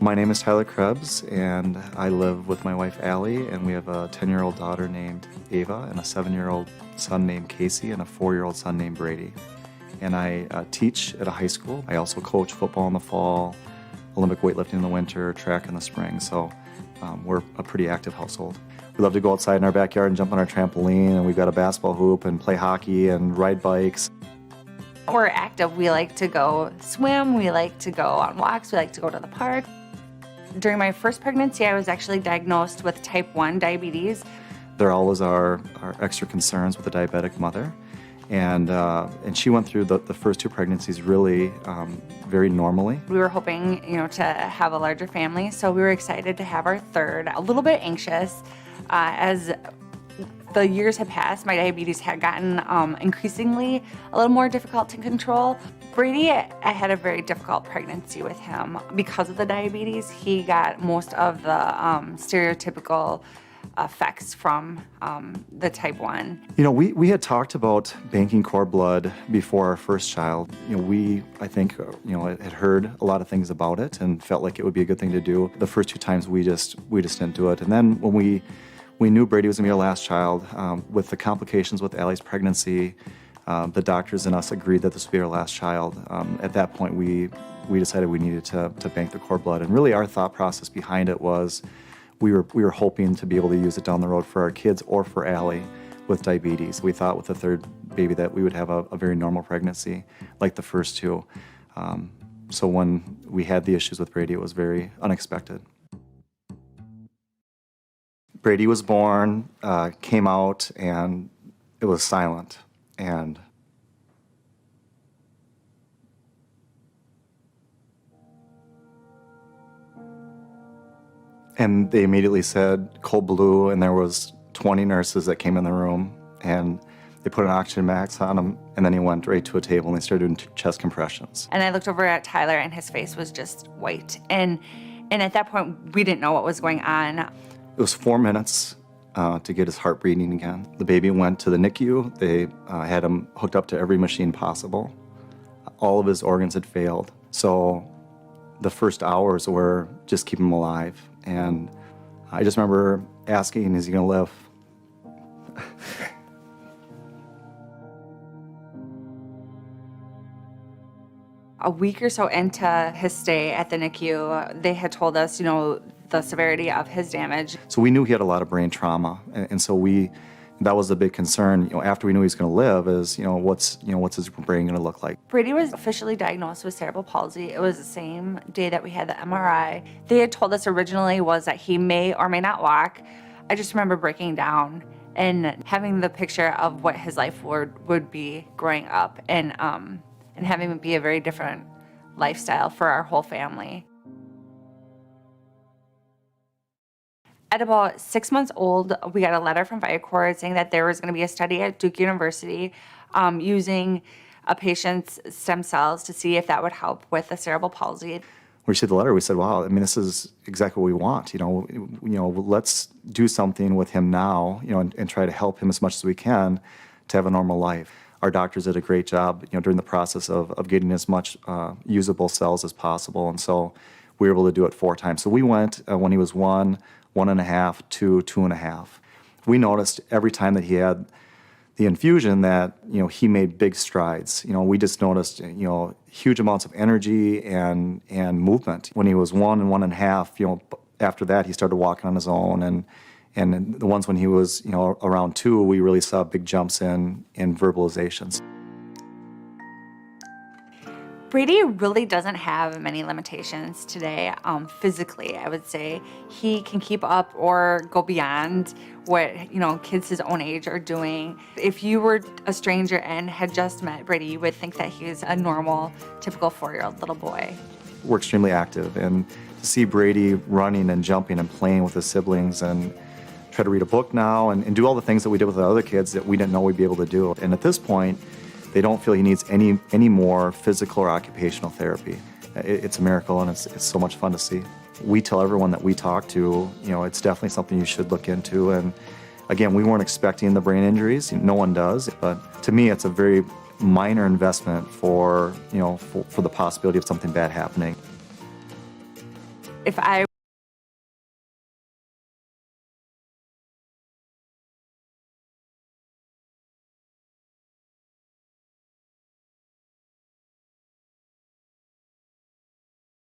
My name is Tyler Krebbs, and I live with my wife Allie, and we have a 10-year-old daughter named Ava, and a 7-year-old son named Casey, and a 4-year-old son named Brady. And I teach at a high school. I also coach football in the fall, Olympic weightlifting in the winter, track in the spring, so we're a pretty active household. We love to go outside in our backyard and jump on our trampoline, and we've got a basketball hoop and play hockey and ride bikes. We're active. We like to go swim, we like to go on walks, we like to go to the park. During my first pregnancy, I was actually diagnosed with type 1 diabetes. There always are extra concerns with a diabetic mother, and she went through the first 2 pregnancies really very normally. We were hoping, to have a larger family, so we were excited to have our third. A little bit anxious as the years had passed. My diabetes had gotten increasingly a little more difficult to control. Brady, I had a very difficult pregnancy with him. Because of the diabetes, he got most of the stereotypical effects from the type 1. We had talked about banking cord blood before our first child. I think had heard a lot of things about it and felt like it would be a good thing to do. The first 2 times we just didn't do it. And then when we knew Brady was going to be our last child, with the complications with Allie's pregnancy, the doctors and us agreed that this would be our last child. At that point, we decided we needed to bank the cord blood. And really our thought process behind it was we were hoping to be able to use it down the road for our kids or for Allie with diabetes. We thought with the third baby that we would have a very normal pregnancy like the first 2. So when we had the issues with Brady, it was very unexpected. Brady was born, came out, and it was silent. And they immediately said cold blue, and there was 20 nurses that came in the room, and they put an oxygen mask on him, and then he went right to a table and they started doing chest compressions. And I looked over at Tyler, and his face was just white. And at that point, we didn't know what was going on. It was 4 minutes to get his heart beating again. The baby went to the NICU. They had him hooked up to every machine possible. All of his organs had failed. So the first hours were just keep him alive. And I just remember asking, is he going to live? A week or so into his stay at the NICU, they had told us, the severity of his damage. So we knew he had a lot of brain trauma, and so that was the big concern. After we knew he was going to live, is what's his brain going to look like? Brady was officially diagnosed with cerebral palsy. It was the same day that we had the MRI. They had told us originally was that he may or may not walk. I just remember breaking down and having the picture of what his life would be growing up, and having it be a very different lifestyle for our whole family. At about 6 months old, we got a letter from Viacord saying that there was going to be a study at Duke University using a patient's stem cells to see if that would help with the cerebral palsy. When we received the letter, we said, wow, this is exactly what we want. Let's do something with him now, and try to help him as much as we can to have a normal life. Our doctors did a great job, during the process of getting as much usable cells as possible, and so we were able to do it 4 times. So we went when he was 1, 1.5, 2, 2.5. We noticed every time that he had the infusion that he made big strides. We just noticed huge amounts of energy and movement. When he was 1 and 1.5, after that he started walking on his own, and the ones when he was around 2, we really saw big jumps in verbalizations. Brady really doesn't have many limitations today, physically, I would say. He can keep up or go beyond what, kids his own age are doing. If you were a stranger and had just met Brady, you would think that he's a normal, typical 4-year-old little boy. We're extremely active, and to see Brady running and jumping and playing with his siblings and try to read a book now and do all the things that we did with the other kids that we didn't know we'd be able to do. And at this point, they don't feel he needs any more physical or occupational therapy. It's a miracle, and it's so much fun to see. We tell everyone that we talk to, it's definitely something you should look into. And again, we weren't expecting the brain injuries. No one does. But to me, it's a very minor investment for the possibility of something bad happening. if I